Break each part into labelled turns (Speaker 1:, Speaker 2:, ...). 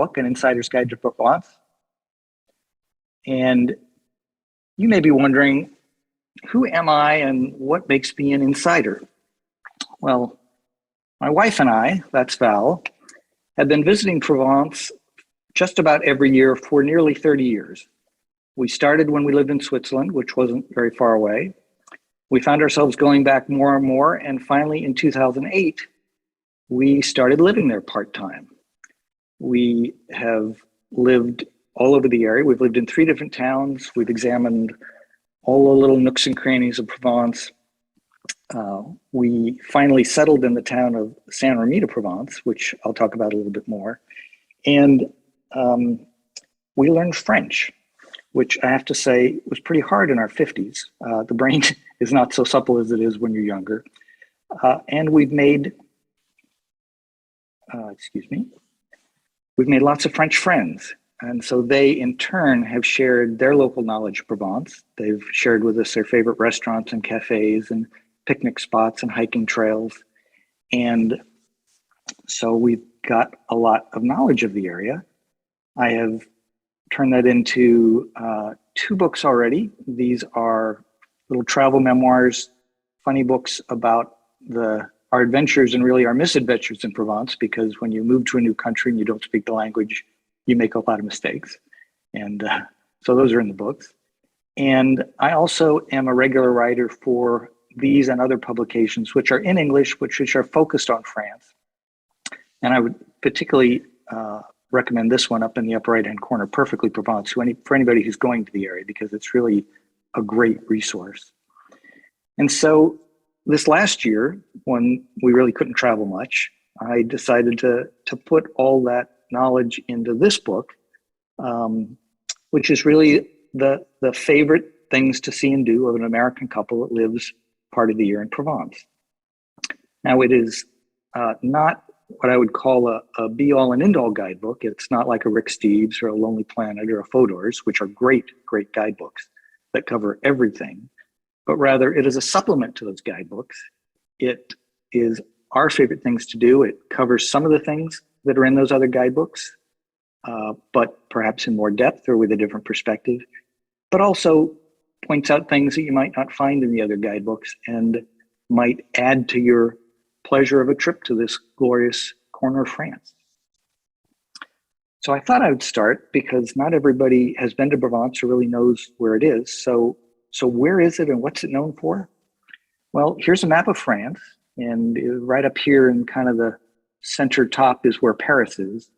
Speaker 1: book, An Insider's Guide to Provence. And you may be wondering, who am I and what makes me an insider? Well, my wife and I, that's Val, have been visiting Provence just about every year for nearly 30 years. We started when we lived in Switzerland, which wasn't very far away. We found ourselves going back more and more, and finally in 2008, we started living there part-time. We have lived all over the area. We've lived in 3 different towns. We've examined all the little nooks and crannies of Provence. We finally settled in the town of St-Rémy-de-Provence, which I'll talk about a little bit more. And we learned French, which I have to say was pretty hard in our 50s. The brain is not so supple as it is when you're younger. And we've made lots of French friends. And so they, in turn, have shared their local knowledge of Provence. They've shared with us their favorite restaurants and cafes and picnic spots and hiking trails. And so we've got a lot of knowledge of the area. I have turned that into 2 books already. These are little travel memoirs, funny books about our adventures and really our misadventures in Provence, because when you move to a new country and you don't speak the language, you make a lot of mistakes. And so those are in the books. And I also am a regular writer for these and other publications, which are in English, which are focused on France. And I would particularly recommend this one up in the upper right-hand corner, Perfectly Provence, for anybody who's going to the area, because it's really a great resource. And so this last year, when we really couldn't travel much, I decided to put all that knowledge into this book, which is really the favorite things to see and do of an American couple that lives part of the year in Provence. Now, it is not what I would call a be-all and end-all guidebook. It's not like a Rick Steves or a Lonely Planet or a Fodor's, which are great guidebooks that cover everything, but rather it is a supplement to those guidebooks. It is our favorite things to do. It covers some of the things that are in those other guidebooks, but perhaps in more depth or with a different perspective, but also points out things that you might not find in the other guidebooks and might add to your pleasure of a trip to this glorious corner of France. So I thought I would start because not everybody has been to Provence or really knows where it is. So where is it and what's it known for? Well, here's a map of France, and right up here in kind of the center top is where Paris is.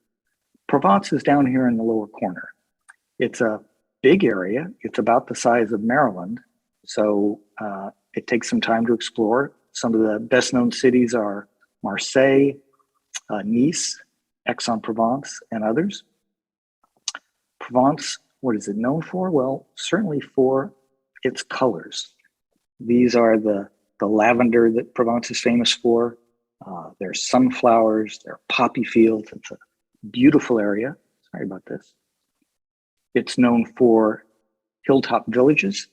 Speaker 1: Provence is down here in the lower corner. It's a big area. It's about the size of Maryland. So it takes some time to explore. Some of the best known cities are Marseille, Nice, Aix-en-Provence, and others. Provence, what is it known for? Well, certainly for its colors. These are the lavender that Provence is famous for. There's sunflowers, there are poppy fields. It's a beautiful area. Sorry about this. It's known for hilltop villages.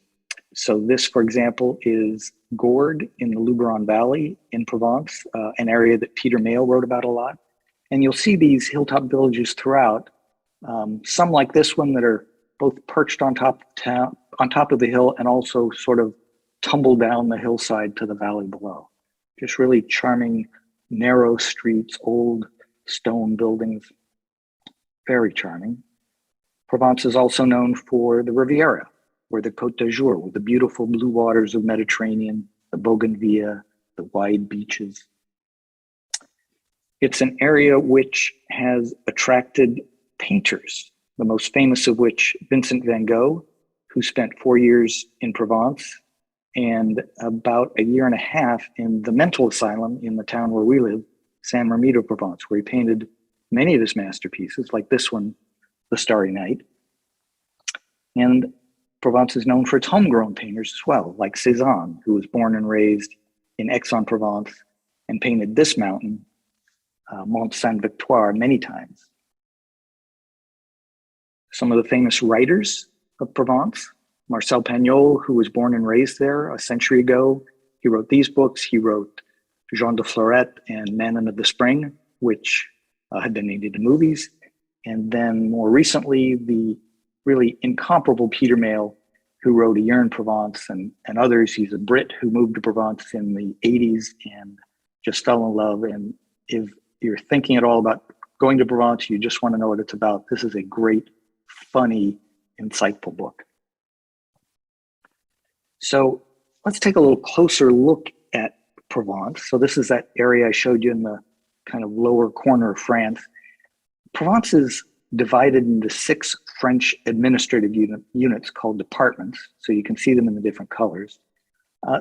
Speaker 1: So this, for example, is Gourd in the Luberon Valley in Provence, an area that Peter Mayle wrote about a lot. And you'll see these hilltop villages throughout, some like this one that are both perched on top of the hill and also sort of tumble down the hillside to the valley below. Just really charming, narrow streets, old stone buildings, very charming. Provence is also known for the Riviera, or the Côte d'Azur, with the beautiful blue waters of Mediterranean, the Bougainvillea, the wide beaches. It's an area which has attracted painters, the most famous of which, Vincent Van Gogh, who spent 4 years in Provence and about a year and a half in the mental asylum in the town where we live, St-Rémy-de-Provence, where he painted many of his masterpieces, like this one, The Starry Night. And Provence is known for its homegrown painters as well, like Cézanne, who was born and raised in Aix-en-Provence and painted this mountain, Mont Sainte-Victoire, many times. Some of the famous writers of Provence, Marcel Pagnol, who was born and raised there a century ago. He wrote these books. He wrote Jean de Florette and Manon of the Spring, which had been made into movies. And then more recently, the really incomparable Peter Mayle, who wrote A Year in Provence and others. He's a Brit who moved to Provence in the 80s and just fell in love. And if you're thinking at all about going to Provence, you just want to know what it's about, this is a great, funny, insightful book. So let's take a little closer look at Provence. So this is that area I showed you in the kind of lower corner of France. Provence is divided into 6 French administrative units called departments. So you can see them in the different colors.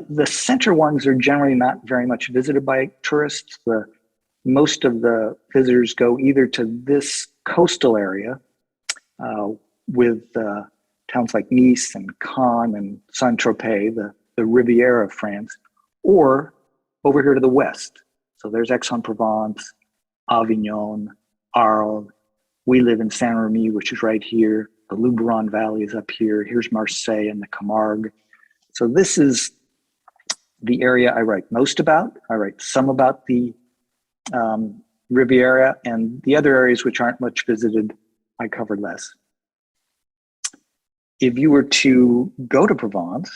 Speaker 1: The center ones are generally not very much visited by tourists. Most of the visitors go either to this coastal area with towns like Nice and Cannes and Saint-Tropez, the Riviera of France, or over here to the west. So there's Aix-en-Provence, Avignon, Arles. We live in Saint-Rémy, which is right here. The Luberon Valley is up here. Here's Marseille and the Camargue. So this is the area I write most about. I write some about the Riviera, and the other areas which aren't much visited, I cover less. If you were to go to Provence,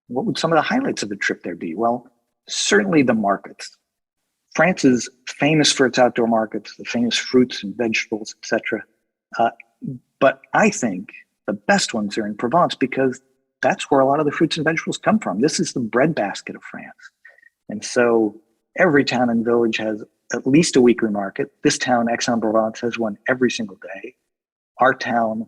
Speaker 1: what would some of the highlights of the trip there be? Well, certainly the markets. France is famous for its outdoor markets, the famous fruits and vegetables, etc. But I think the best ones are in Provence because that's where a lot of the fruits and vegetables come from. This is the breadbasket of France. And so every town and village has at least a weekly market. This town, Aix-en-Provence, has one every single day. Our town,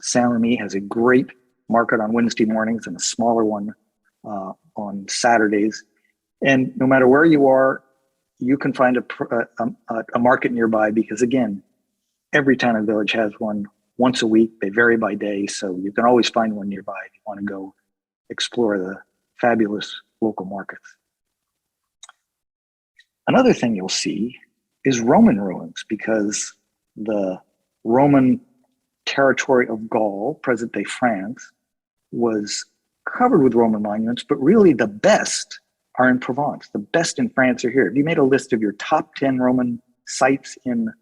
Speaker 1: Saint-Rémy, has a great market on Wednesday mornings and a smaller one on Saturdays. And no matter where you are, you can find a market nearby because, again, every town and village has one once a week. They vary by day, so you can always find one nearby if you want to go explore the fabulous local markets. Another thing you'll see is Roman ruins, because the Roman territory of Gaul, present-day France, was covered with Roman monuments, but really the best are in Provence. The best in France are here. If you made a list of your top 10 Roman sites in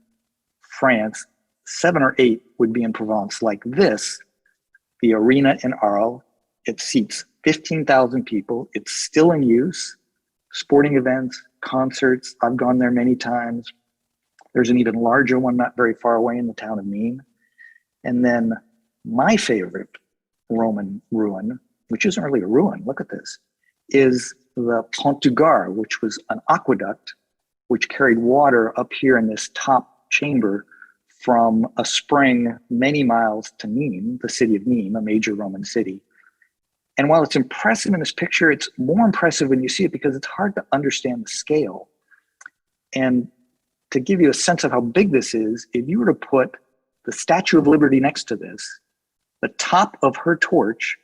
Speaker 1: France, 7 or 8 would be in Provence, like this, the arena in Arles. It seats 15,000 people. It's still in use. Sporting events, concerts. I've gone there many times. There's an even larger one not very far away in the town of Nîmes. And then my favorite Roman ruin, which isn't really a ruin, look at this, is the Pontougar, which was an aqueduct which carried water up here in this top chamber from a spring many miles to Nîmes, the city of Nîmes, a major Roman city. And while it's impressive in this picture, it's more impressive when you see it because it's hard to understand the scale. And to give you a sense of how big this is, if you were to put the Statue of Liberty next to this, the top of her torch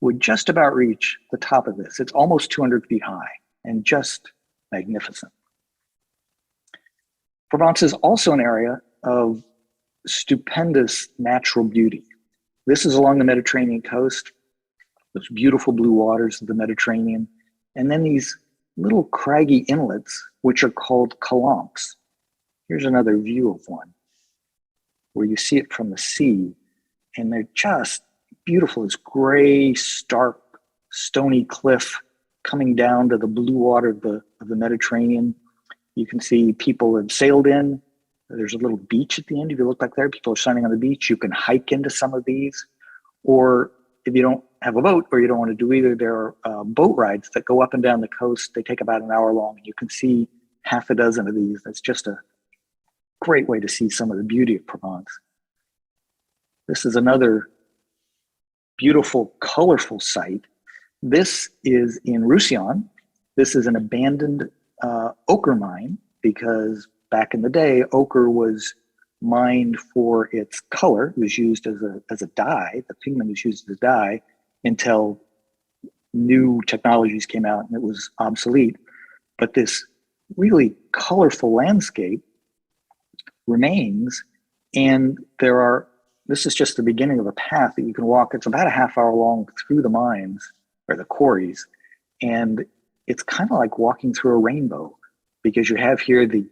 Speaker 1: would just about reach the top of this. It's almost 200 feet high and just magnificent. Provence is also an area of stupendous natural beauty. This is along the Mediterranean coast, those beautiful blue waters of the Mediterranean, and then these little craggy inlets, which are called calanques. Here's another view of one, where you see it from the sea, and they're just beautiful. This gray, stark, stony cliff coming down to the blue water of the Mediterranean. You can see people have sailed in. There's a little beach at the end. If you look back there, people are sunning on the beach. You can hike into some of these. Or if you don't have a boat or you don't want to do either, there are boat rides that go up and down the coast. They take about an hour long. You can see half a dozen of these. That's just a great way to see some of the beauty of Provence. This is another beautiful, colorful site. This is in Roussillon. This is an abandoned ochre mine because back in the day, ochre was mined for its color. It was used as a dye. The pigment was used as a dye until new technologies came out and it was obsolete. But this really colorful landscape remains, and this is just the beginning of a path that you can walk. It's about a half hour long through the mines or the quarries, and it's kind of like walking through a rainbow because you have here the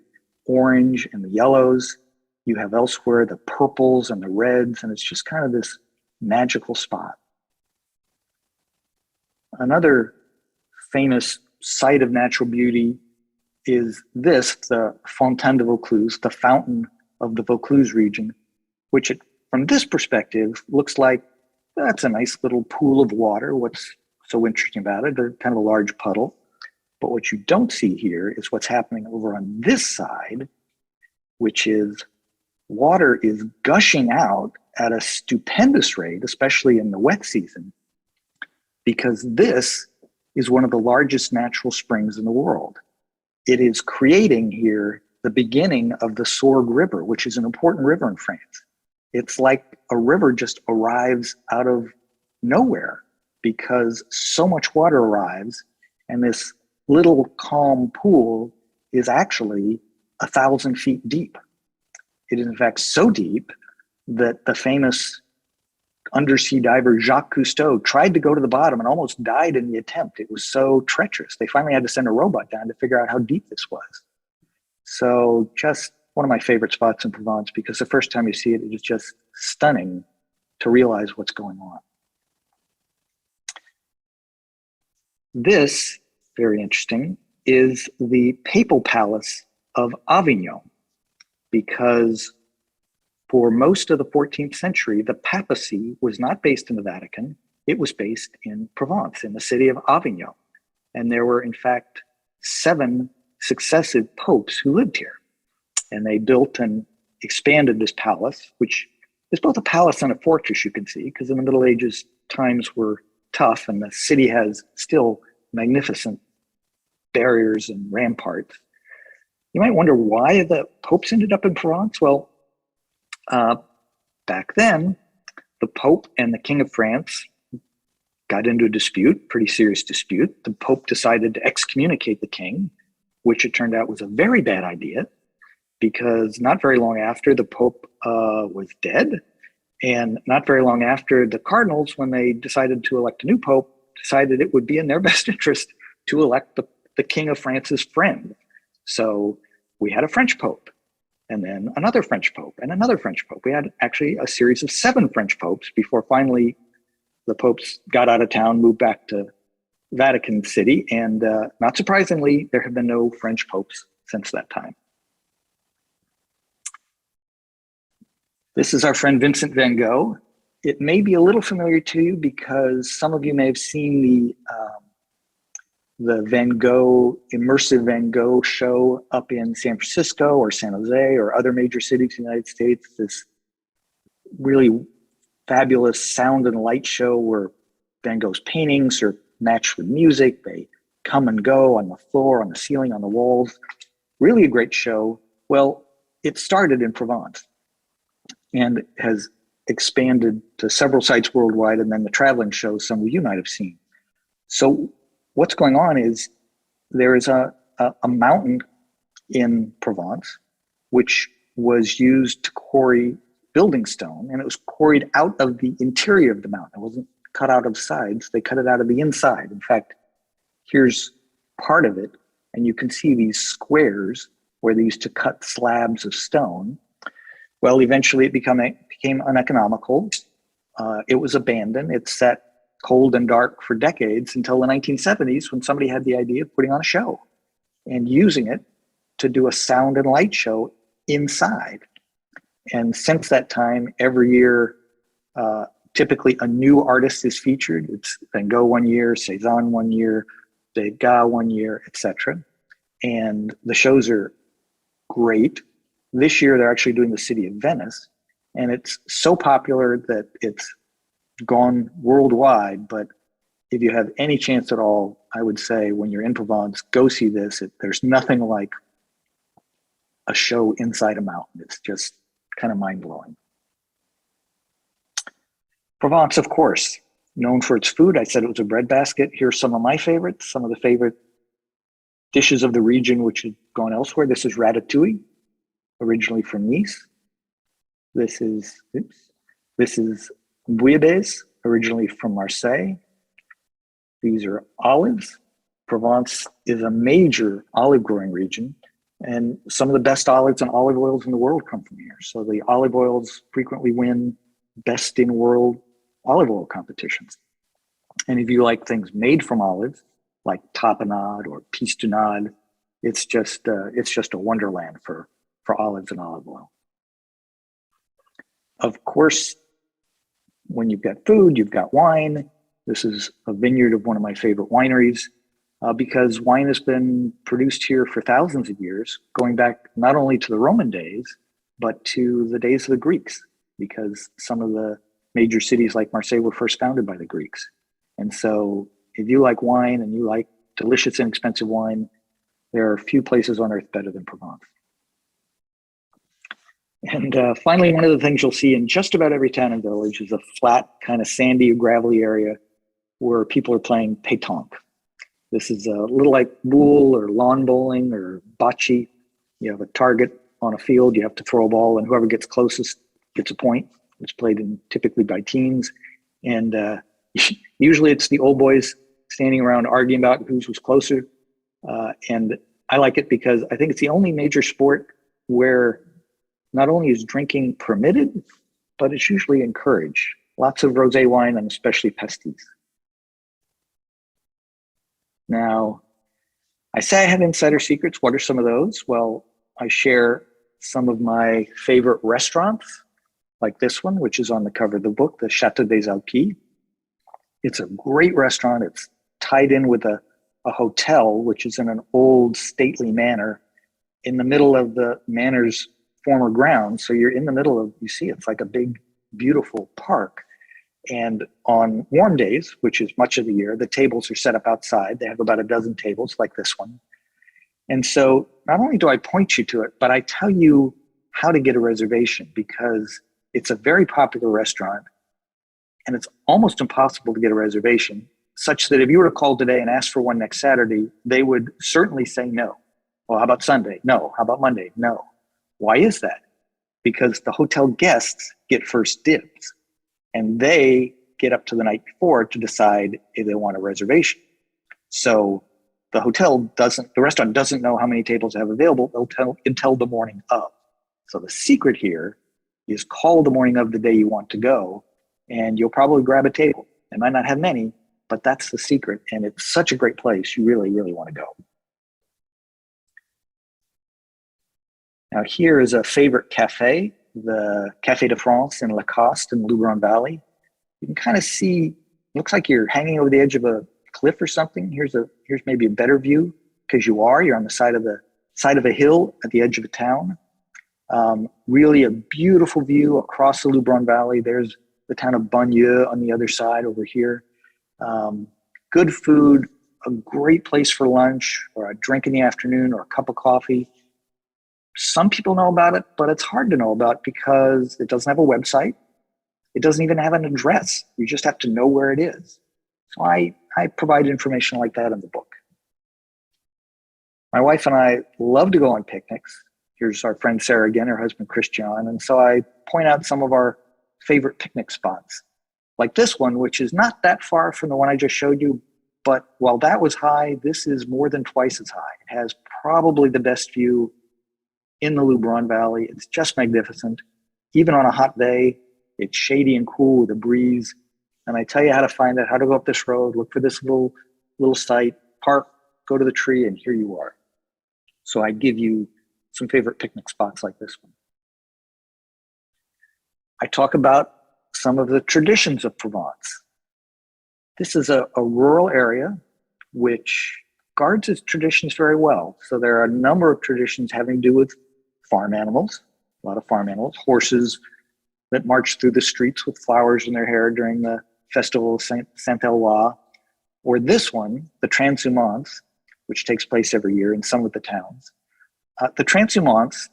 Speaker 1: orange and the yellows, You have elsewhere the purples and the reds, and it's just kind of this magical spot. Another famous site of natural beauty is this, the Fontaine de Vaucluse, the fountain of the Vaucluse region, which from this perspective looks like that's a nice little pool of water. What's so interesting about it? They're kind of a large puddle. But what you don't see here is what's happening over on this side, which is water is gushing out at a stupendous rate, especially in the wet season, because this is one of the largest natural springs in the world. It is creating here the beginning of the Sorgue River, which is an important river in France. It's like a river just arrives out of nowhere because so much water arrives, and this little calm pool is actually 1,000 feet deep. It is in fact so deep that the famous undersea diver Jacques Cousteau tried to go to the bottom and almost died in the attempt. It was so treacherous. They finally had to send a robot down to figure out how deep this was. So just one of my favorite spots in Provence, because the first time you see it, it is just stunning to realize what's going on. This, very interesting, is the Papal Palace of Avignon, because for most of the 14th century, the papacy was not based in the Vatican. It was based in Provence, in the city of Avignon. And there were, in fact, 7 successive popes who lived here. And they built and expanded this palace, which is both a palace and a fortress, you can see, because in the Middle Ages, times were tough, and the city has still magnificent barriers and ramparts. You might wonder why the popes ended up in Provence. Well, back then, the Pope and the King of France got into a dispute, pretty serious dispute. The Pope decided to excommunicate the king, which it turned out was a very bad idea, because not very long after, the Pope was dead. And not very long after, the cardinals, when they decided to elect a new Pope, decided it would be in their best interest to elect the King of France's friend. So we had a French Pope, and then another French Pope, and another French Pope. We had actually a series of 7 French popes before finally the popes got out of town, moved back to Vatican City, and not surprisingly, there have been no French popes since that time. This is our friend Vincent Van Gogh. It may be a little familiar to you because some of you may have seen the Van Gogh, immersive Van Gogh show up in San Francisco or San Jose or other major cities in the United States. This really fabulous sound and light show where Van Gogh's paintings are matched with music. They come and go on the floor, on the ceiling, on the walls. Really a great show. Well, it started in Provence and has expanded to several sites worldwide, and then the traveling shows some of you might have seen. So what's going on is there is a mountain in Provence which was used to quarry building stone, and it was quarried out of the interior of the mountain. It wasn't cut out of sides, they cut it out of the inside. In fact, here's part of it, and you can see these squares where they used to cut slabs of stone. Well, eventually it became uneconomical. It was abandoned. It sat cold and dark for decades until the 1970s, when somebody had the idea of putting on a show and using it to do a sound and light show inside. And since that time, every year, typically a new artist is featured. It's Van Gogh one year, Cézanne one year, Degas one year, etc. And the shows are great. This year, they're actually doing the city of Venice, and it's so popular that it's gone worldwide. But if you have any chance at all, I would say when you're in Provence, go see this. There's nothing like a show inside a mountain. It's just kind of mind-blowing. Provence, of course, known for its food. I said it was a breadbasket. Here's some of my favorites, some of the favorite dishes of the region which have gone elsewhere. This is ratatouille, originally from Nice. This is bouillabaisse, originally from Marseille. These are olives. Provence is a major olive growing region, And some of the best olives and olive oils in the world come from here. So the olive oils frequently win best in world olive oil competitions. And if you like things made from olives, like tapenade or pistonade, it's just a wonderland for olives and olive oil. Of course, when you've got food, you've got wine. This is a vineyard of one of my favorite wineries, because wine has been produced here for thousands of years, going back not only to the Roman days, but to the days of the Greeks, because some of the major cities like Marseille were first founded by the Greeks. And so if you like wine and you like delicious, inexpensive wine, there are few places on earth better than Provence. And finally, one of the things you'll see in just about every town and village is a flat, kind of sandy, gravelly area where people are playing pétanque. This is a little like boule or lawn bowling or bocce. You have a target on a field, you have to throw a ball, and whoever gets closest gets a point. It's played typically by teams. And usually it's the old boys standing around arguing about whose was closer. And I like it because I think it's the only major sport where not only is drinking permitted, but it's usually encouraged. Lots of rosé wine and especially pastis. Now, I say I have insider secrets. What are some of those? Well, I share some of my favorite restaurants, like this one, which is on the cover of the book, the Château des Alpilles. It's a great restaurant. It's tied in with a hotel, which is in an old stately manor in the middle of the manor's former grounds. So you're in the middle of, you see, it's like a big, beautiful park. And on warm days, which is much of the year, the tables are set up outside. They have about a dozen tables like this one. And so not only do I point you to it, but I tell you how to get a reservation, because it's a very popular restaurant and it's almost impossible to get a reservation, such that if you were to call today and ask for one next Saturday, they would certainly say no. Well, how about Sunday? No. How about Monday? No. Why is that? Because the hotel guests get first dibs, and they get up to the night before to decide if they want a reservation. So the restaurant doesn't know how many tables they have available until the morning of. So the secret here is call the morning of the day you want to go, and you'll probably grab a table. It might not have many, but that's the secret. And it's such a great place. You really, really want to go. Now here is a favorite cafe, the Café de France in Lacoste in the Luberon Valley. You can kind of see, looks like you're hanging over the edge of a cliff or something. Here's maybe a better view, because you're on the side of a hill at the edge of a town. Really a beautiful view across the Luberon Valley. There's the town of Bagneux on the other side over here. Good food, a great place for lunch or a drink in the afternoon or a cup of coffee. Some people know about it, but it's hard to know about because it doesn't have a website. It doesn't even have an address. You just have to know where it is. So I provide information like that in the book. My wife and I love to go on picnics. Here's our friend Sarah again, her husband Christian. And so I point out some of our favorite picnic spots, like this one, which is not that far from the one I just showed you. But while that was high, this is more than twice as high. It has probably the best view in the Luberon Valley. It's just magnificent. Even on a hot day, it's shady and cool with a breeze. And I tell you how to find it, how to go up this road, look for this little site, park, go to the tree, and here you are. So I give you some favorite picnic spots like this one. I talk about some of the traditions of Provence. This is a rural area which guards its traditions very well. So there are a number of traditions having to do with farm animals, a lot of farm animals, horses that march through the streets with flowers in their hair during the festival of Saint-Éloi, or this one, the transhumance, which takes place every year in some of the towns. The transhumance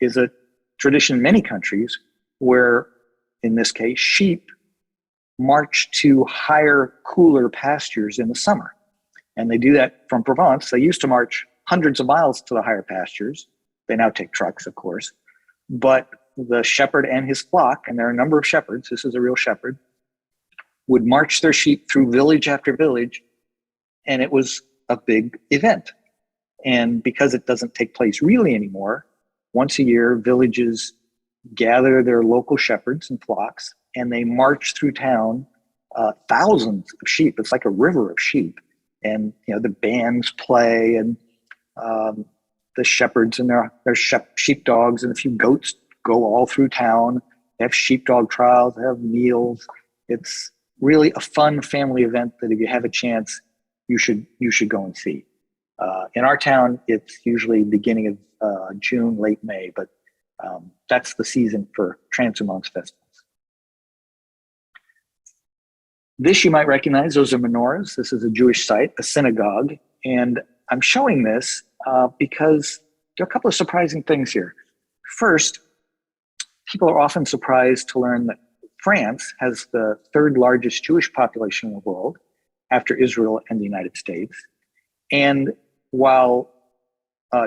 Speaker 1: is a tradition in many countries where, in this case, sheep march to higher, cooler pastures in the summer. And they do that from Provence. They used to march hundreds of miles to the higher pastures. They now take trucks, of course. But the shepherd and his flock, and there are a number of shepherds, this is a real shepherd, would march their sheep through village after village, and it was a big event. And because it doesn't take place really anymore, once a year, villages gather their local shepherds and flocks, and they march through town, thousands of sheep. It's like a river of sheep. And the bands play, and the shepherds and their sheepdogs and a few goats go all through town. They have sheepdog trials, they have meals. It's really a fun family event that if you have a chance, you should go and see. In our town, it's usually beginning of June, late May, but that's the season for transhumance festivals. This you might recognize, those are menorahs. This is a Jewish site, a synagogue. And I'm showing this because there are a couple of surprising things here. First, people are often surprised to learn that France has the third largest Jewish population in the world after Israel and the United States. And while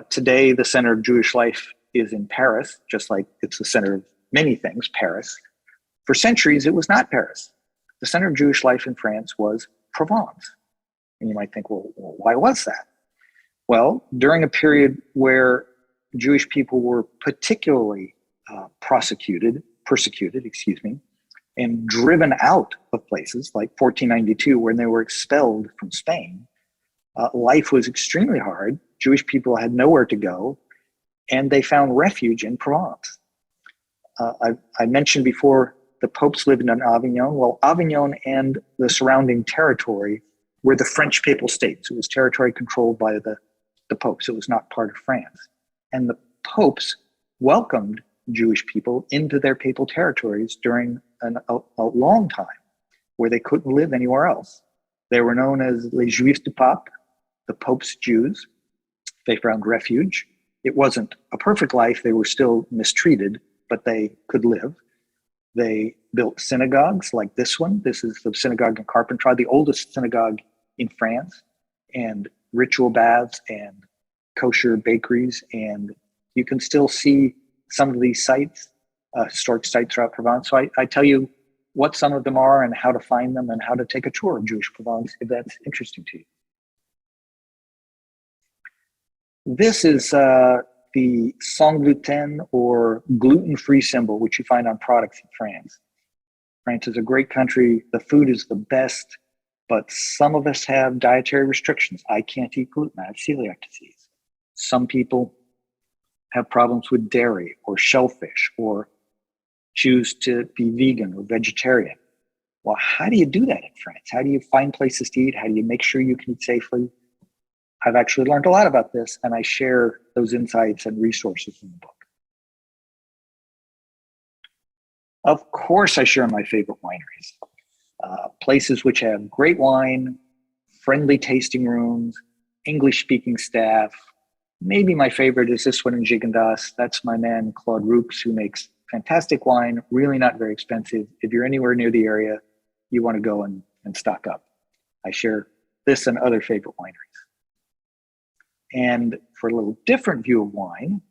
Speaker 1: today the center of Jewish life is in Paris, just like it's the center of many things, Paris, for centuries it was not Paris. The center of Jewish life in France was Provence. And you might think, well, why was that? Well, during a period where Jewish people were particularly persecuted, and driven out of places like 1492, when they were expelled from Spain, life was extremely hard. Jewish people had nowhere to go, and they found refuge in Provence. I mentioned before the popes lived in Avignon. Well, Avignon and the surrounding territory were the French papal states. It was territory controlled by the popes. It was not part of France. And the popes welcomed Jewish people into their papal territories during a long time where they couldn't live anywhere else. They were known as les Juifs du Pape, the Pope's Jews. They found refuge. It wasn't a perfect life. They were still mistreated, but they could live. They built synagogues like this one. This is the synagogue in Carpentras, the oldest synagogue in France, and ritual baths and kosher bakeries. And you can still see some of these sites, historic sites throughout Provence. So I tell you what some of them are and how to find them and how to take a tour of Jewish Provence if that's interesting to you. This is the sans gluten or gluten-free symbol, which you find on products in France. France is a great country. The food is the best, but some of us have dietary restrictions. I can't eat gluten. I have celiac disease. Some people have problems with dairy or shellfish or choose to be vegan or vegetarian. Well, how do you do that in France? How do you find places to eat? How do you make sure you can eat safely? I've actually learned a lot about this, and I share those insights and resources in the book. Of course, I share my favorite wineries, places which have great wine, friendly tasting rooms, English-speaking staff. Maybe my favorite is this one in Gigondas. That's my man, Claude Roux, who makes fantastic wine, really not very expensive. If you're anywhere near the area, you want to go and stock up. I share this and other favorite wineries. And for a little different view of wine,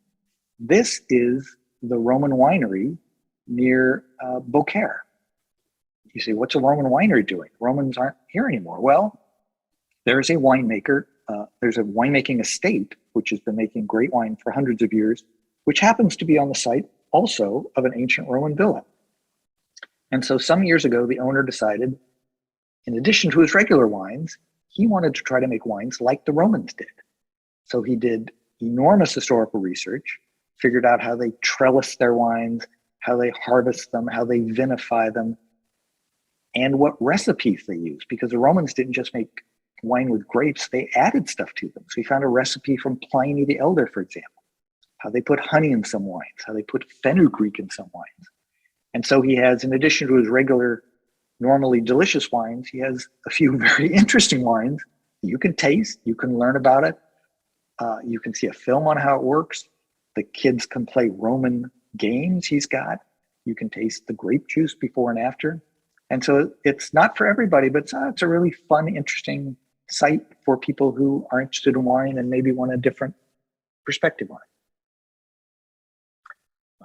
Speaker 1: this is the Roman winery near Beaucaire. You say, what's a Roman winery doing? Romans aren't here anymore. Well, there's a winemaker. There's a winemaking estate, which has been making great wine for hundreds of years, which happens to be on the site also of an ancient Roman villa. And so some years ago, the owner decided, in addition to his regular wines, he wanted to try to make wines like the Romans did. So he did enormous historical research, figured out how they trellis their wines, how they harvest them, how they vinify them, and what recipes they use, because the Romans didn't just make wine with grapes, they added stuff to them. So he found a recipe from Pliny the Elder, for example, how they put honey in some wines, how they put fenugreek in some wines. And so he has, in addition to his regular, normally delicious wines, he has a few very interesting wines you can taste, you can learn about it. You can see a film on how it works. The kids can play Roman games he's got. You can taste the grape juice before and after. And so it's not for everybody, but it's a really fun, interesting site for people who are interested in wine and maybe want a different perspective on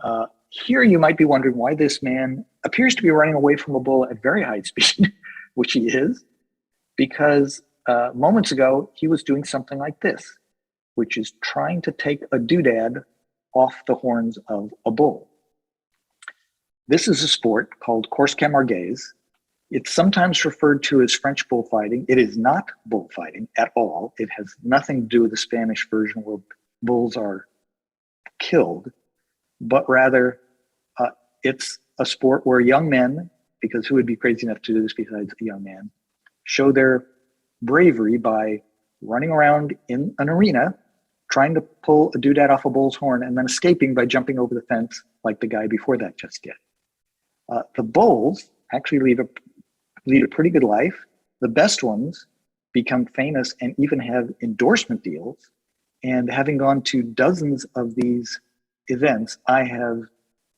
Speaker 1: it. Here you might be wondering why this man appears to be running away from a bull at very high speed, which he is, because moments ago he was doing something like this. which is trying to take a doodad off the horns of a bull. This is a sport called course camarguais. It's sometimes referred to as French bullfighting. It is not bullfighting at all. It has nothing to do with the Spanish version where bulls are killed, but rather it's a sport where young men, because who would be crazy enough to do this besides a young man, show their bravery by running around in an arena, trying to pull a doodad off a bull's horn and then escaping by jumping over the fence like the guy before that just did. The bulls actually lead a pretty good life. The best ones become famous and even have endorsement deals. And having gone to dozens of these events, I have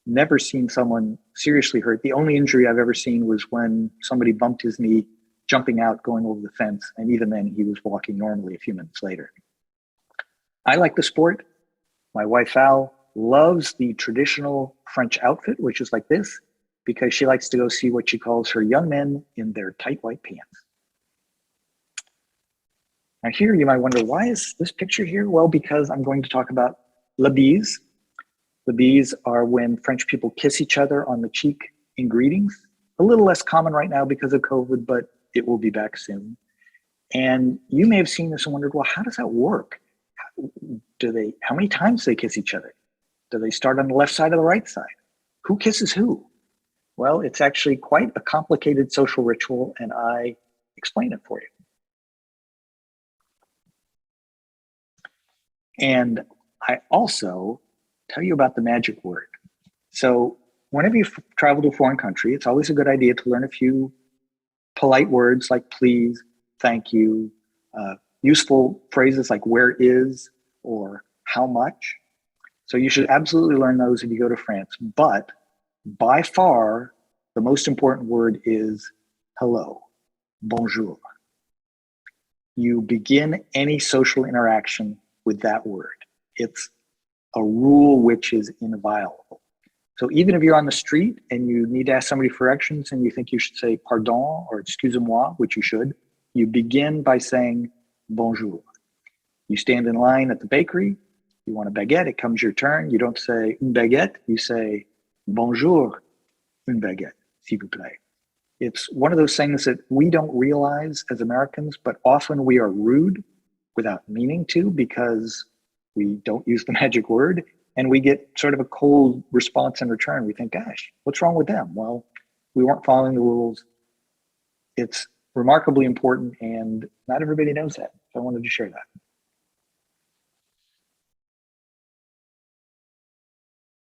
Speaker 1: never seen someone seriously hurt. The only injury I've ever seen was when somebody bumped his knee jumping out, going over the fence. And even then he was walking normally a few minutes later. I like the sport. My wife, Val, loves the traditional French outfit, which is like this, because she likes to go see what she calls her young men in their tight white pants. Now here you might wonder, why is this picture here? Well, because I'm going to talk about la bise. La bise are when French people kiss each other on the cheek in greetings. A little less common right now because of COVID, but it will be back soon. And you may have seen this and wondered, well, how does that work? How many times do they kiss each other? Do they start on the left side or the right side? Who kisses who? Well, it's actually quite a complicated social ritual, and I explain it for you. And I also tell you about the magic word. So whenever you travel to a foreign country, it's always a good idea to learn a few polite words like please, thank you, useful phrases like where is or how much. So you should absolutely learn those if you go to France. But by far, the most important word is hello, bonjour. You begin any social interaction with that word. It's a rule which is inviolable. So even if you're on the street and you need to ask somebody for directions and you think you should say pardon or excusez-moi, which you should, you begin by saying bonjour. You stand in line at the bakery, you want a baguette, it comes your turn. You don't say une baguette, you say bonjour, une baguette, s'il vous plaît. It's one of those things that we don't realize as Americans, but often we are rude without meaning to because we don't use the magic word and we get sort of a cold response in return. We think, gosh, what's wrong with them? Well, we weren't following the rules. It's remarkably important and not everybody knows that. So I wanted to share that.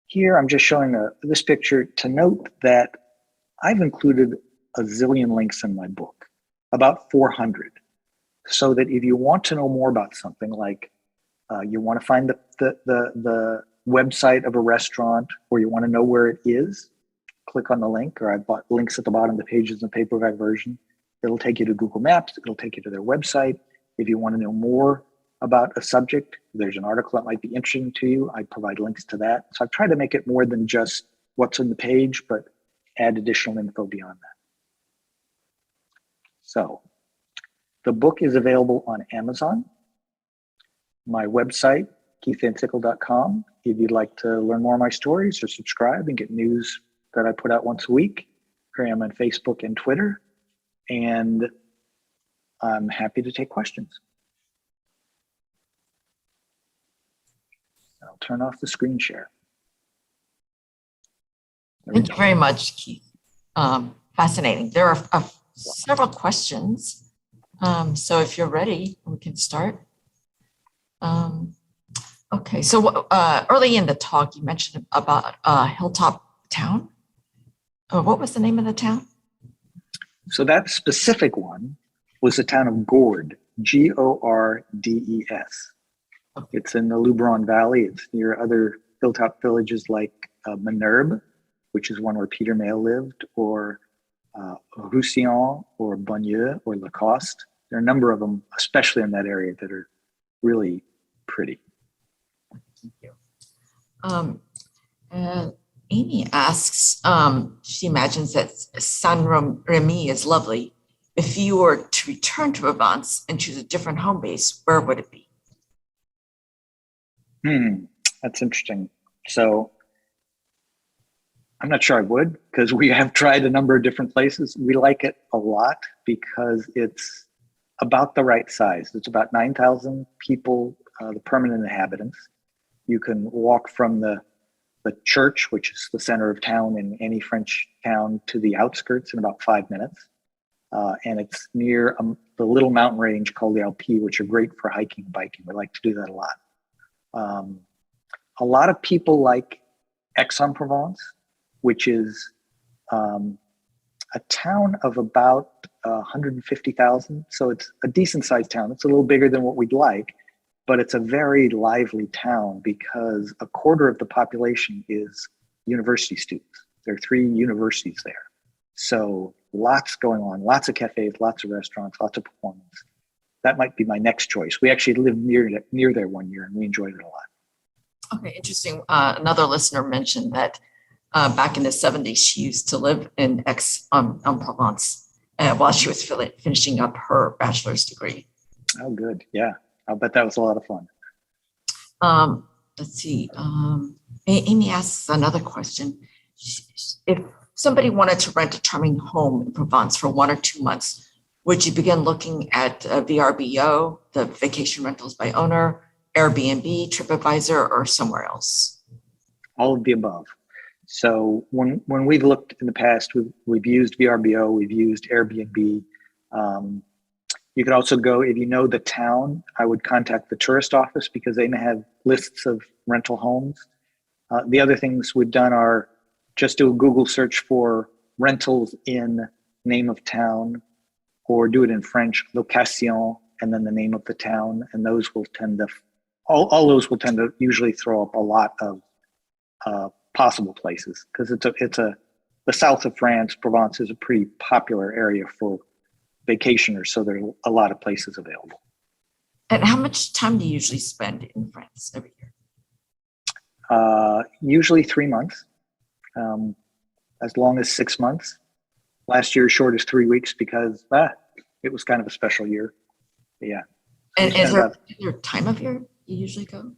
Speaker 1: Here, I'm just showing this picture to note that I've included a zillion links in my book, about 400, so that if you want to know more about something, like you want to find the website of a restaurant, or you want to know where it is, click on the link, or I've bought links at the bottom of the pages in the paperback version. It'll take you to Google Maps, it'll take you to their website. If you want to know more about a subject, there's an article that might be interesting to you, I provide links to that. So I've tried to make it more than just what's on the page, but add additional info beyond that. So the book is available on Amazon, my website, keithvansickle.com. If you'd like to learn more of my stories or subscribe and get news that I put out once a week, here I am on Facebook and Twitter, and I'm happy to take questions. I'll turn off the screen share.
Speaker 2: Thank you very much, Keith. Fascinating. There are several questions. So if you're ready, we can start. Okay, so early in the talk, you mentioned about Hilltop Town. What was the name of the town?
Speaker 1: So that specific one was the town of Gordes, Gordes. Okay. It's in the Luberon Valley. It's near other hilltop villages like Minerbe, which is one where Peter Mayle lived, or Roussillon, or Bonnieux, or Lacoste. There are a number of them, especially in that area, that are really pretty.
Speaker 2: Thank you. Amy asks, she imagines that St-Rémy is lovely. If you were to return to Provence and choose a different home base, where would it be?
Speaker 1: That's interesting. So I'm not sure I would, because we have tried a number of different places. We like it a lot because it's about the right size. It's about 9,000 people, the permanent inhabitants. You can walk from the church, which is the center of town in any French town, to the outskirts in about 5 minutes. And it's near the little mountain range called the Alpes, which are great for hiking and biking. We like to do that a lot. A lot of people like Aix-en-Provence, which is a town of about 150,000. So it's a decent sized town. It's a little bigger than what we'd like, but it's a very lively town because a quarter of the population is university students. There are 3 universities there. So lots going on, lots of cafes, lots of restaurants, lots of performance. That might be my next choice. We actually lived near there one year and we enjoyed it a lot.
Speaker 2: Okay, interesting. Another listener mentioned that back in the 70s, she used to live in Aix-en-Provence while she was finishing up her bachelor's degree.
Speaker 1: Oh, good. Yeah, I'll bet that was a lot of fun.
Speaker 2: Let's see. Amy asks another question. If somebody wanted to rent a charming home in Provence for 1 or 2 months, would you begin looking at VRBO, the vacation rentals by owner, Airbnb, TripAdvisor, or somewhere else?
Speaker 1: All of the above. So when we've looked in the past, we've used VRBO, we've used Airbnb. You could also go, if you know the town, I would contact the tourist office because they may have lists of rental homes. The other things we've done are just do a Google search for rentals in name of town, or do it in French, location, and then the name of the town. And those will tend to, all those will tend to usually throw up a lot of possible places, because the south of France, Provence is a pretty popular area for vacationers. So there are a lot of places available.
Speaker 2: And how much time do you usually spend in France every year?
Speaker 1: Usually 3 months, as long as 6 months. Last year, short as 3 weeks because it was kind of a special year. Yeah.
Speaker 2: And is there a particular time of year you usually go?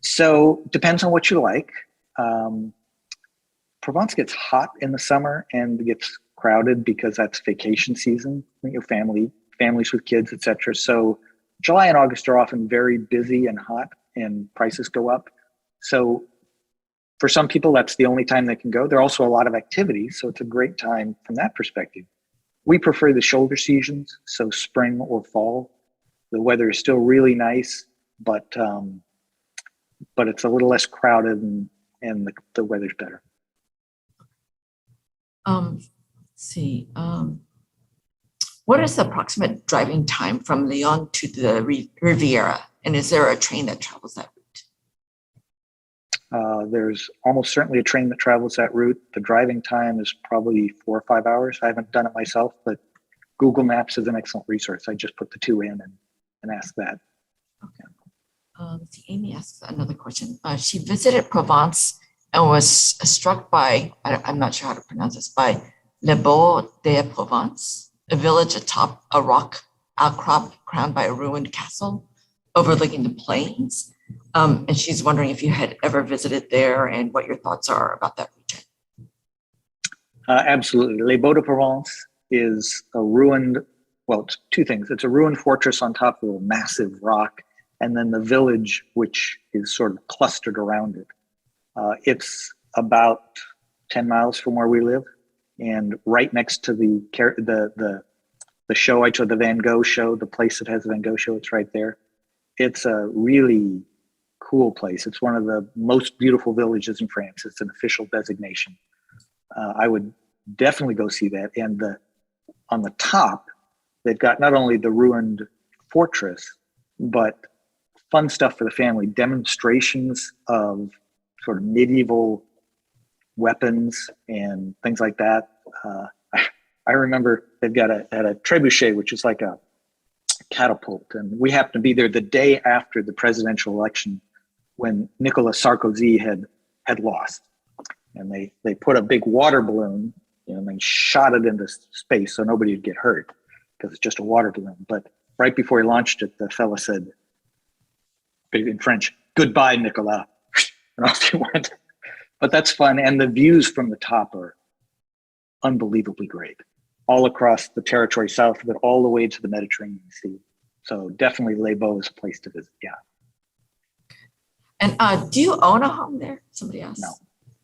Speaker 1: So depends on what you like. Provence gets hot in the summer and gets crowded because that's vacation season. Families with kids, etc. So July and August are often very busy and hot, and prices go up. So for some people, that's the only time they can go. There are also a lot of activities, so it's a great time from that perspective. We prefer the shoulder seasons, so spring or fall. The weather is still really nice, but it's a little less crowded and the weather's better.
Speaker 2: Let's see. What is the approximate driving time from Lyon to the Riviera? And is there a train that travels that route?
Speaker 1: There's almost certainly a train that travels that route. The driving time is probably 4 or 5 hours. I haven't done it myself, but Google Maps is an excellent resource. I just put the 2 in and ask that.
Speaker 2: Okay. Amy asks another question. She visited Provence and was struck by, I'm not sure how to pronounce this, by Le Beau-de-Provence, a village atop a rock outcrop crowned by a ruined castle overlooking the plains. And she's wondering if you had ever visited there and what your thoughts are about that region.
Speaker 1: Absolutely. Les Beaux-de-Provence is a ruined, well, it's 2 things. It's a ruined fortress on top of a massive rock, and then the village, which is sort of clustered around it. It's about 10 miles from where we live, and right next to the show I showed, the Van Gogh show, the place that has the Van Gogh show, it's right there. It's a really cool place. It's one of the most beautiful villages in France. It's an official designation. I would definitely go see that. And on the top, they've got not only the ruined fortress, but fun stuff for the family, demonstrations of sort of medieval weapons and things like that. I remember they've got a trebuchet, which is like a catapult. And we happened to be there the day after the presidential election when Nicolas Sarkozy had lost. And they put a big water balloon, and they shot it into space so nobody would get hurt because it's just a water balloon. But right before he launched it, the fella said, in French, goodbye, Nicolas, and off you went. But that's fun, and the views from the top are unbelievably great, all across the territory south of it, all the way to the Mediterranean Sea. So definitely Les Baux is a place to visit. Yeah.
Speaker 2: And do you own a home there? Somebody else?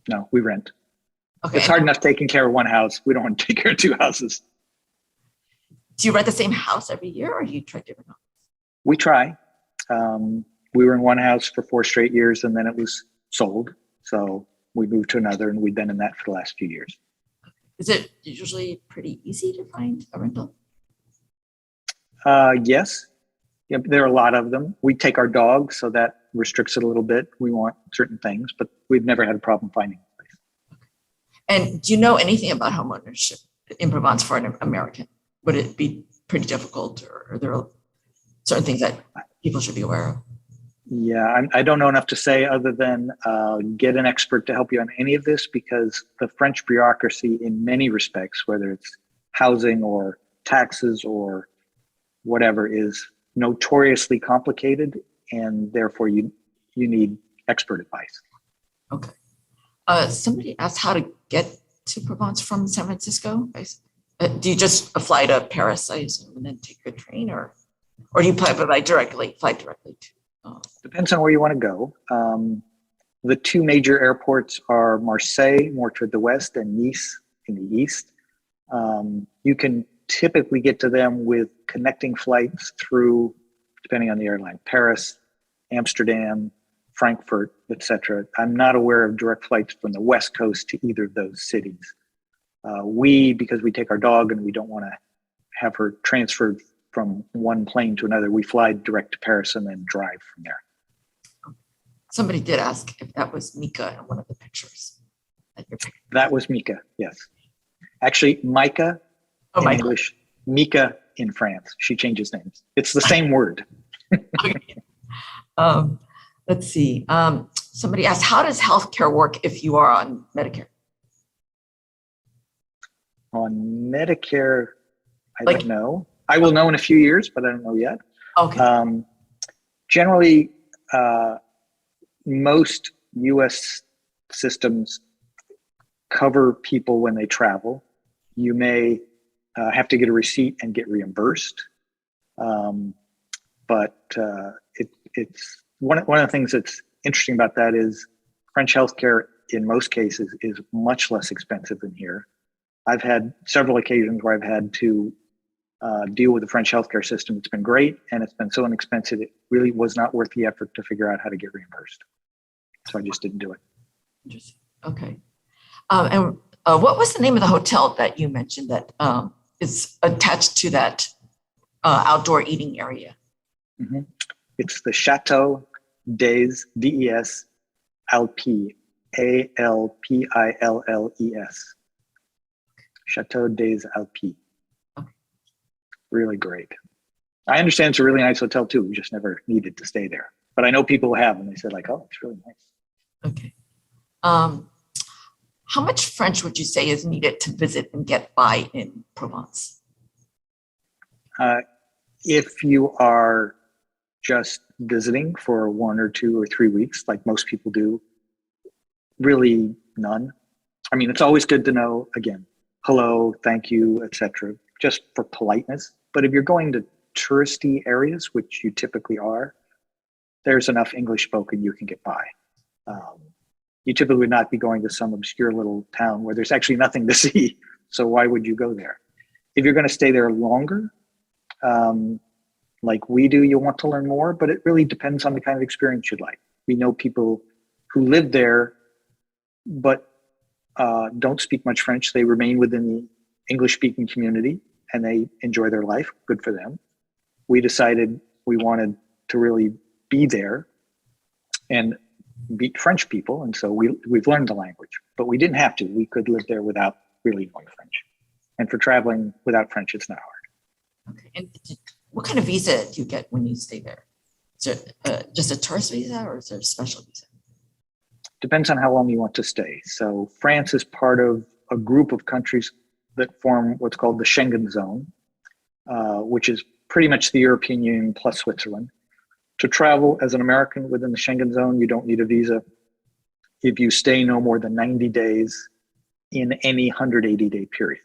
Speaker 1: No, we rent.
Speaker 2: Okay.
Speaker 1: It's hard enough taking care of one house. We don't want to take care of two houses.
Speaker 2: Do you rent the same house every year, or do you try different homes?
Speaker 1: We try. We were in one house for 4 straight years, and then it was sold. So we moved to another, and we've been in that for the last few years.
Speaker 2: Is it usually pretty easy to find a rental?
Speaker 1: Yes. Yeah, there are a lot of them. We take our dog, so that restricts it a little bit. We want certain things, but we've never had a problem finding a place.
Speaker 2: And do you know anything about home ownership in Provence for an American? Would it be pretty difficult, or are there certain things that people should be aware of?
Speaker 1: Yeah, I don't know enough to say other than get an expert to help you on any of this, because the French bureaucracy in many respects, whether it's housing or taxes or whatever, is notoriously complicated, and therefore you need expert advice.
Speaker 2: Okay. Somebody asked how to get to Provence from San Francisco. Do you just fly to Paris, I assume, and then take a train, or do you fly directly to?
Speaker 1: Depends on where you want to go. The 2 major airports are Marseille, more toward the west, and Nice in the east. You can typically get to them with connecting flights through, depending on the airline, Paris, Amsterdam, Frankfurt, etc. I'm not aware of direct flights from the west coast to either of those cities. Because we take our dog and we don't want to have her transferred from one plane to another, we fly direct to Paris and then drive from there.
Speaker 2: Somebody did ask if that was Mika in one of the pictures.
Speaker 1: That was Mika, yes. Actually, Micah in English, Mika in France. She changes names. It's the same word.
Speaker 2: Okay. Let's see. Somebody asked, how does healthcare work if you are on Medicare?
Speaker 1: On Medicare, I don't know. I will know in a few years, but I don't know yet.
Speaker 2: Okay.
Speaker 1: Generally, most U.S. systems cover people when they travel. You may have to get a receipt and get reimbursed. But it's one of the things that's interesting about that is French healthcare in most cases is much less expensive than here. I've had several occasions where I've had to deal with the French healthcare system. It's been great, and it's been so inexpensive, it really was not worth the effort to figure out how to get reimbursed. So I just didn't do it.
Speaker 2: Interesting. Okay. And what was the name of the hotel that you mentioned that is attached to that outdoor eating area?
Speaker 1: Mm-hmm. It's the Chateau des Des Alpes, Alpilles. Chateau des Alpes.
Speaker 2: Okay.
Speaker 1: Really great. I understand it's a really nice hotel too. We just never needed to stay there. But I know people who have, and they said like, oh, it's really nice.
Speaker 2: Okay. How much French would you say is needed to visit and get by in Provence?
Speaker 1: If you are just visiting for 1 or 2 or 3 weeks, like most people do, really none. I mean, it's always good to know, again, hello, thank you, etc., just for politeness. But if you're going to touristy areas, which you typically are, there's enough English spoken you can get by. You typically would not be going to some obscure little town where there's actually nothing to see. So why would you go there? If you're going to stay there longer, like we do, you'll want to learn more, but it really depends on the kind of experience you'd like. We know people who live there, but don't speak much French. They remain within the English-speaking community and they enjoy their life. Good for them. We decided we wanted to really be there and meet French people. And so we've learned the language, but we didn't have to. We could live there without really knowing French. And for traveling without French, it's not hard.
Speaker 2: Okay. And what kind of visa do you get when you stay there? Is it just a tourist visa or is there a special visa?
Speaker 1: Depends on how long you want to stay. So France is part of a group of countries that form what's called the Schengen zone, which is pretty much the European Union plus Switzerland. To travel as an American within the Schengen zone, you don't need a visa if you stay no more than 90 days in any 180-day period.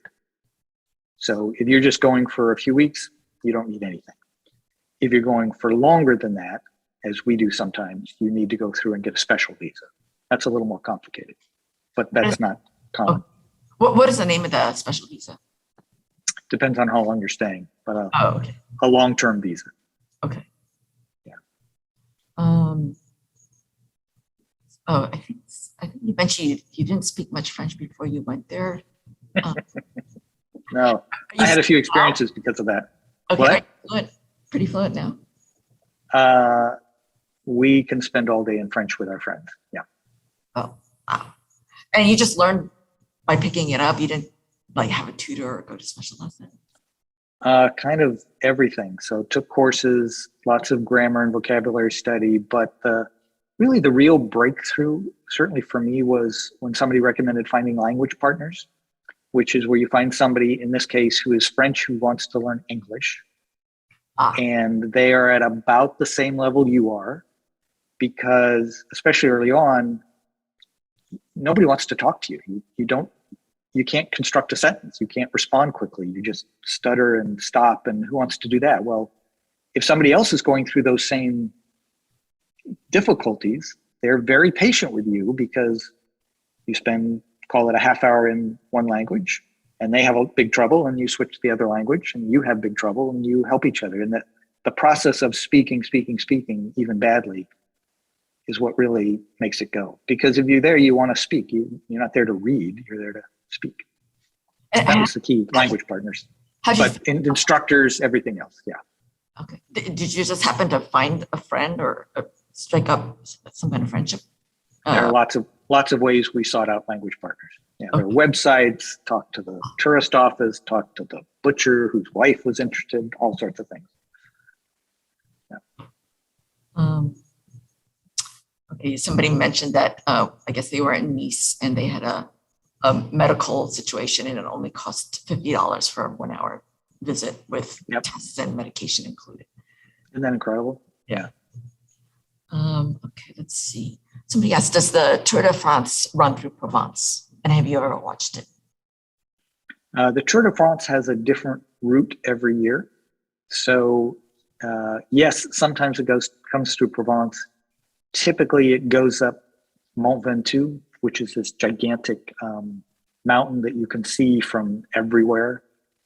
Speaker 1: So if you're just going for a few weeks, you don't need anything. If you're going for longer than that, as we do sometimes, you need to go through and get a special visa. That's a little more complicated, but that's not common.
Speaker 2: What is the name of the special visa?
Speaker 1: Depends on how long you're staying, but
Speaker 2: Okay.
Speaker 1: a long-term visa.
Speaker 2: Okay.
Speaker 1: Yeah.
Speaker 2: I think you mentioned you didn't speak much French before you went there.
Speaker 1: No, I had a few experiences because of that.
Speaker 2: Okay, fluent, pretty fluent now.
Speaker 1: We can spend all day in French with our friends. Yeah.
Speaker 2: Oh, wow. And you just learned by picking it up. You didn't like have a tutor or go to special lessons?
Speaker 1: Kind of everything. So took courses, lots of grammar and vocabulary study, but really the real breakthrough, certainly for me, was when somebody recommended finding language partners, which is where you find somebody, in this case, who is French, who wants to learn English. And they are at about the same level you are, because especially early on, nobody wants to talk to you. You can't construct a sentence. You can't respond quickly. You just stutter and stop. And who wants to do that? Well, if somebody else is going through those same difficulties, they're very patient with you because you spend, call it a half hour in one language, and they have a big trouble, and you switch to the other language, and you have big trouble, and you help each other. And that the process of speaking, even badly, is what really makes it go. Because if you're there, you want to speak. You're not there to read. You're there to speak. That was the key, language partners. But instructors, everything else, yeah.
Speaker 2: Okay. Did you just happen to find a friend or strike up some kind of friendship?
Speaker 1: There are lots of ways we sought out language partners. Yeah, there are websites, talk to the tourist office, talk to the butcher whose wife was interested, all sorts of things. Yeah.
Speaker 2: Okay, somebody mentioned that I guess they were in Nice and they had a medical situation and it only cost $50 for a 1 hour visit with tests and medication included.
Speaker 1: Isn't that incredible?
Speaker 2: Yeah. Okay, let's see. Somebody asked, does the Tour de France run through Provence? And have you ever watched it?
Speaker 1: The Tour de France has a different route every year. So yes, sometimes it comes through Provence. Typically it goes up Mont Ventoux, which is this gigantic mountain that you can see from everywhere.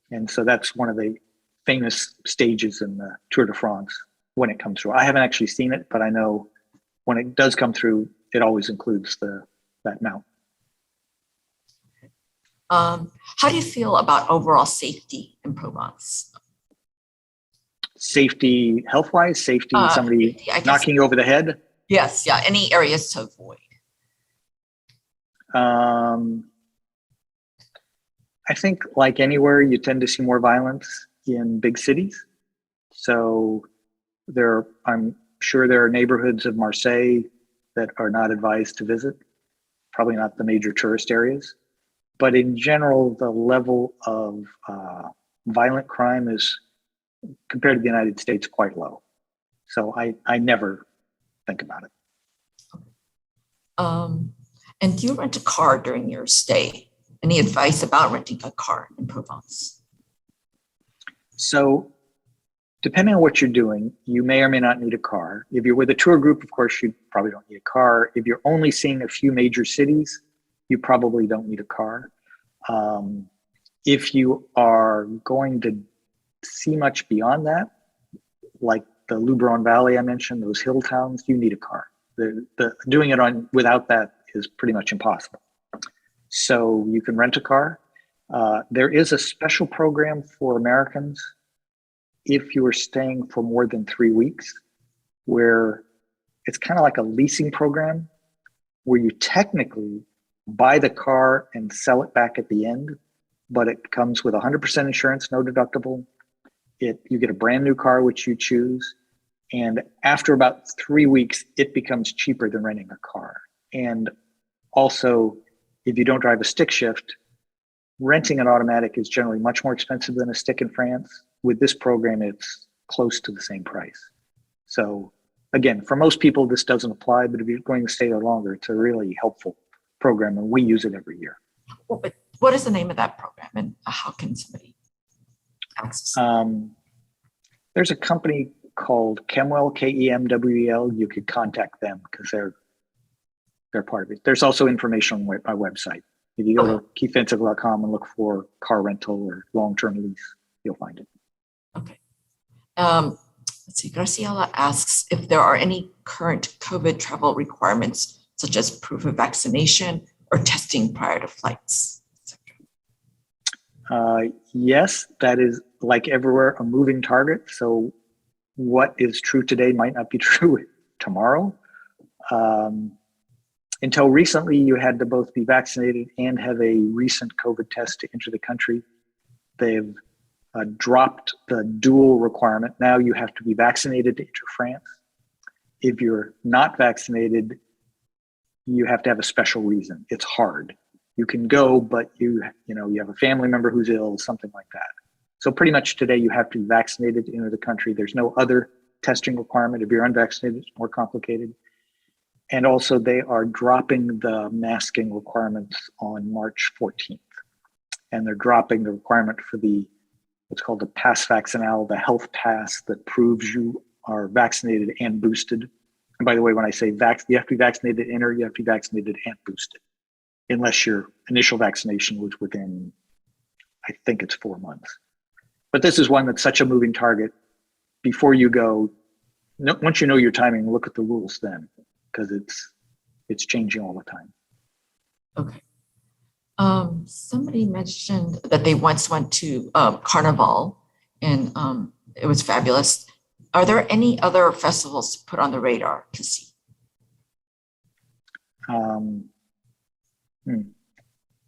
Speaker 1: And so that's one of the famous stages in the Tour de France when it comes through. I haven't actually seen it, but I know when it does come through, it always includes that mountain.
Speaker 2: How do you feel about overall safety in Provence?
Speaker 1: Safety, health-wise, somebody knocking you over the head?
Speaker 2: Yes, yeah. Any areas to avoid?
Speaker 1: I think like anywhere, you tend to see more violence in big cities. So I'm sure there are neighborhoods of Marseille that are not advised to visit, probably not the major tourist areas. But in general, the level of violent crime is, compared to the United States, quite low. So I never think about it.
Speaker 2: And do you rent a car during your stay? Any advice about renting a car in Provence?
Speaker 1: So depending on what you're doing, you may or may not need a car. If you're with a tour group, of course, you probably don't need a car. If you're only seeing a few major cities, you probably don't need a car. If you are going to see much beyond that, like the Luberon Valley I mentioned, those hill towns, you need a car. Doing it without that is pretty much impossible. So you can rent a car. There is a special program for Americans if you are staying for more than 3 weeks, where it's kind of like a leasing program where you technically buy the car and sell it back at the end, but it comes with 100% insurance, no deductible. You get a brand new car, which you choose. And after about 3 weeks, it becomes cheaper than renting a car. And also, if you don't drive a stick shift, renting an automatic is generally much more expensive than a stick in France. With this program, it's close to the same price. So again, for most people, this doesn't apply, but if you're going to stay there longer, it's a really helpful program, and we use it every year.
Speaker 2: Well, but what is the name of that program, and how can somebody access it?
Speaker 1: There's a company called Kemwell, Kemwel. You could contact them because they're part of it. There's also information on my website. If you go to keithvansickle.com and look for car rental or long-term lease, you'll find it.
Speaker 2: Okay. Let's see. Graciela asks if there are any current COVID travel requirements, such as proof of vaccination or testing prior to flights, etc.
Speaker 1: Yes, that is, like everywhere, a moving target. So what is true today might not be true tomorrow. Until recently, you had to both be vaccinated and have a recent COVID test to enter the country. They've dropped the dual requirement. Now you have to be vaccinated to enter France. If you're not vaccinated, you have to have a special reason. It's hard. You can go, but you have a family member who's ill, something like that. So pretty much today you have to be vaccinated to enter the country. There's no other testing requirement. If you're unvaccinated, it's more complicated. And also they are dropping the masking requirements on March 14th. And they're dropping the requirement for what's called the pass vaccinal, the health pass that proves you are vaccinated and boosted. And by the way, when I say you have to be vaccinated to enter, you have to be vaccinated and boosted, unless your initial vaccination was within, I think it's 4 months. But this is one that's such a moving target. Before you go, once you know your timing, look at the rules then, because it's changing all the time.
Speaker 2: Okay. Somebody mentioned that they once went to Carnival, and it was fabulous. Are there any other festivals to put on the radar to see?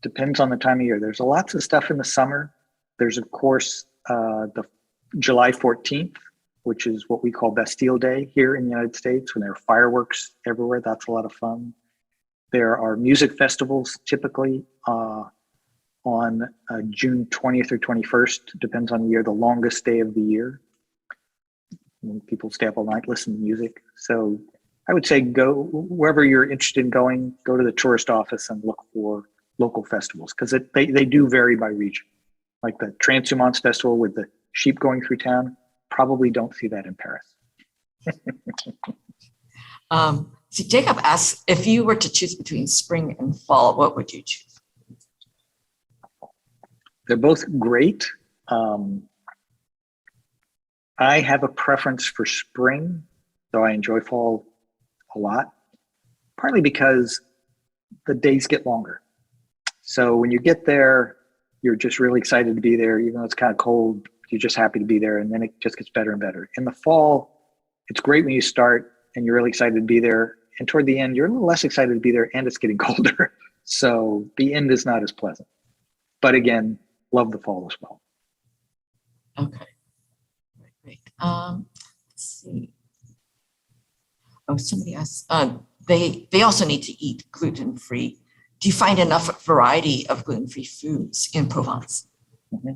Speaker 1: Depends on the time of year. There's lots of stuff in the summer. There's, of course, the July 14th, which is what we call Bastille Day here in the United States, when there are fireworks everywhere. That's a lot of fun. There are music festivals typically on June 20th or 21st, depends on the year, the longest day of the year. When people stay up all night, listen to music. So I would say go wherever you're interested in going, go to the tourist office and look for local festivals, because they do vary by region. Like the Transhumance Festival with the sheep going through town, probably don't see that in Paris.
Speaker 2: So Jacob asks, if you were to choose between spring and fall, what would you choose?
Speaker 1: They're both great. I have a preference for spring, though I enjoy fall a lot, partly because the days get longer. So when you get there, you're just really excited to be there. Even though it's kind of cold, you're just happy to be there. And then it just gets better and better. In the fall, it's great when you start and you're really excited to be there. And toward the end, you're a little less excited to be there and it's getting colder. So the end is not as pleasant. But again, love the fall as well.
Speaker 2: Okay. Great. Let's see. Oh, somebody asked, they also need to eat gluten-free. Do you find enough variety of gluten-free foods in Provence?
Speaker 1: Mm-hmm.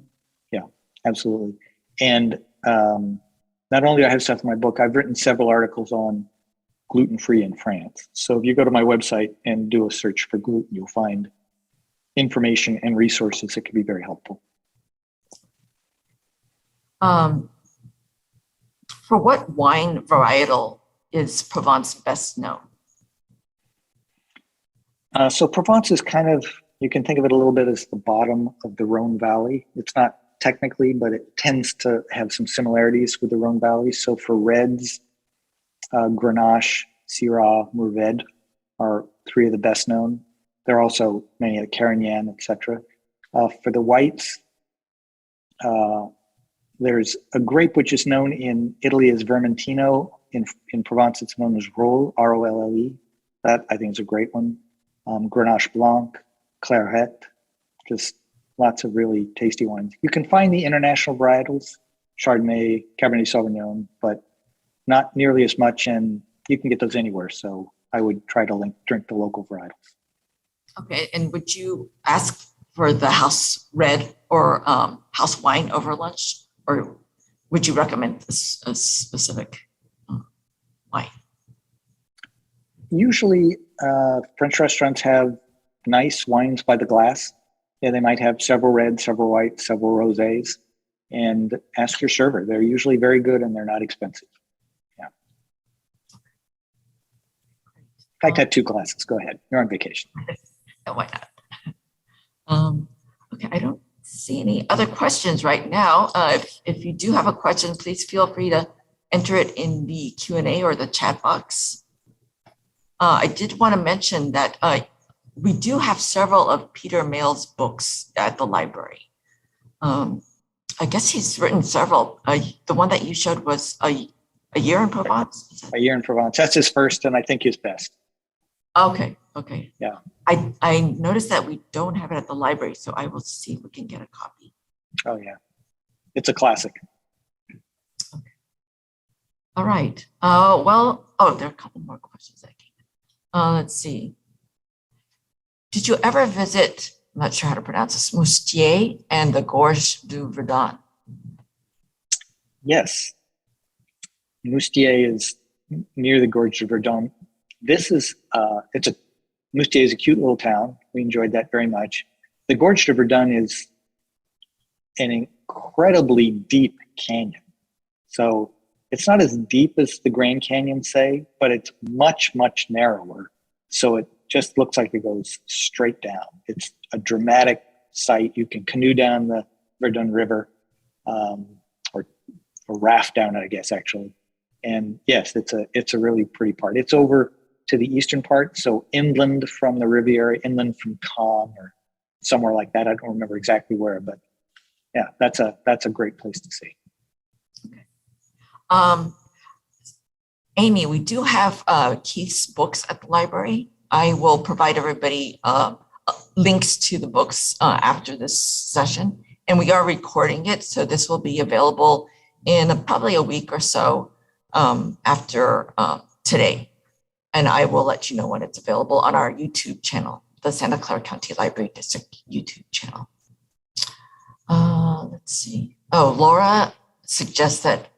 Speaker 1: Yeah, absolutely. And not only do I have stuff in my book, I've written several articles on gluten-free in France. So if you go to my website and do a search for gluten, you'll find information and resources that can be very helpful.
Speaker 2: For what wine varietal is Provence best known?
Speaker 1: So Provence is kind of, you can think of it a little bit as the bottom of the Rhone Valley. It's not technically, but it tends to have some similarities with the Rhone Valley. So for reds, Grenache, Syrah, Mourvedre are three of the best known. There are also many at Carignan, etc. For the whites, there's a grape which is known in Italy as Vermentino. In Provence, it's known as Rolle, R-O-L-L-E. That I think is a great one. Grenache Blanc, Clairette, just lots of really tasty wines. You can find the international varietals, Chardonnay, Cabernet Sauvignon, but not nearly as much, and you can get those anywhere. So I would try to drink the local varietals. Okay,
Speaker 2: and would you ask for the house red or house wine over lunch, or would you recommend a specific wine?
Speaker 1: Usually, French restaurants have nice wines by the glass. Yeah, they might have several reds, several whites, several rosés, and ask your server. They're usually very good and they're not expensive. Yeah. In fact, I had 2 glasses. Go ahead. You're on vacation.
Speaker 2: Why not? Okay, I don't see any other questions right now. If you do have a question, please feel free to enter it in the Q&A or the chat box. I did want to mention that we do have several of Peter Mail's books at the library. I guess he's written several. The one that you showed was A Year in Provence?
Speaker 1: A Year in Provence. That's his first and I think his best.
Speaker 2: Okay, okay.
Speaker 1: Yeah.
Speaker 2: I noticed that we don't have it at the library, so I will see if we can get a copy.
Speaker 1: Oh, yeah. It's a classic.
Speaker 2: Okay. All right. Well, there are a couple more questions that came in. Let's see. Did you ever visit, I'm not sure how to pronounce this, Moustier and the Gorge du Verdun?
Speaker 1: Yes. Moustier is near the Gorge du Verdun. This is, Moustier is a cute little town. We enjoyed that very much. The Gorge du Verdun is an incredibly deep canyon. So it's not as deep as the Grand Canyon, say, but it's much, much narrower. So it just looks like it goes straight down. It's a dramatic sight. You can canoe down the Verdun River, or raft down it, I guess, actually. And yes, it's a really pretty part. It's over to the eastern part, so inland from the Riviera, inland from Cannes, or somewhere like that. I don't remember exactly where, but yeah, that's a great place to see.
Speaker 2: Okay. Amy, we do have Keith's books at the library. I will provide everybody links to the books after this session, and we are recording it, so this will be available in probably a week or so after today. And I will let you know when it's available on our YouTube channel, the Santa Clara County Library District YouTube channel. Let's see. Oh, Laura suggests that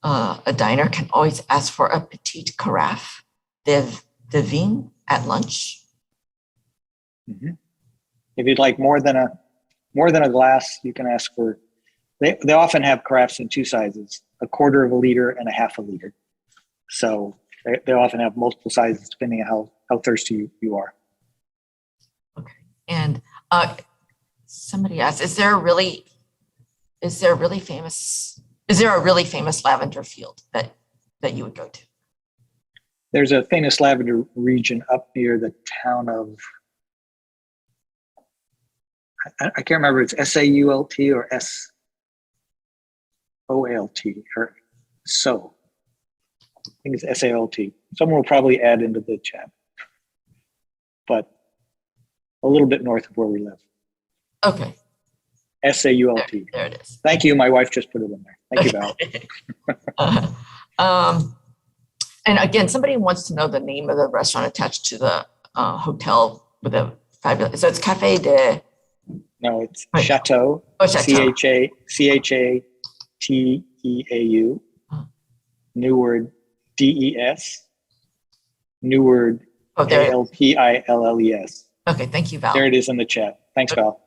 Speaker 2: a diner can always ask for a petite carafe de vin at lunch.
Speaker 1: Mm-hmm. If you'd like more than a glass, you can ask for. They often have carafes in 2 sizes: a 1/4 of a liter and a 1/2 liter. So they often have multiple sizes depending on how thirsty you are.
Speaker 2: Okay. And somebody asked, is there a really famous lavender field that you would go to?
Speaker 1: There's a famous lavender region up near the town of, I can't remember if it's SAULT or SOLT or so. I think it's SALT. Someone will probably add into the chat, but a little bit north of where we live.
Speaker 2: Okay.
Speaker 1: SAULT.
Speaker 2: There it is.
Speaker 1: Thank you. My wife just put it in there. Thank you, Val.
Speaker 2: And again, somebody wants to know the name of the restaurant attached to the hotel with a fabulous, so it's Cafe de.
Speaker 1: No, it's Chateau.
Speaker 2: Oh, Chateau.
Speaker 1: CHATEAU. New word DES. New word ALPILLES.
Speaker 2: Okay, thank you, Val.
Speaker 1: There it is in the chat. Thanks, Val.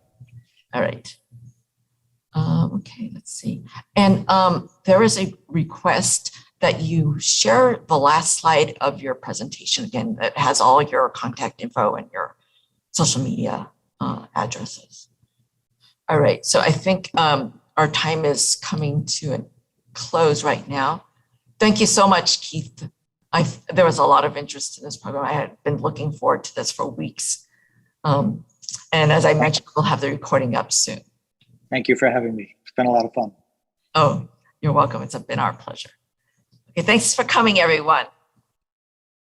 Speaker 2: All right. Okay, let's see. And there is a request that you share the last slide of your presentation. Again, that has all your contact info and your social media addresses. All right, so I think our time is coming to a close right now. Thank you so much, Keith. There was a lot of interest in this program. I had been looking forward to this for weeks. And as I mentioned, we'll have the recording up soon.
Speaker 1: Thank you for having me. It's been a lot of fun.
Speaker 2: Oh, you're welcome. It's been our pleasure. Okay, thanks for coming, everyone.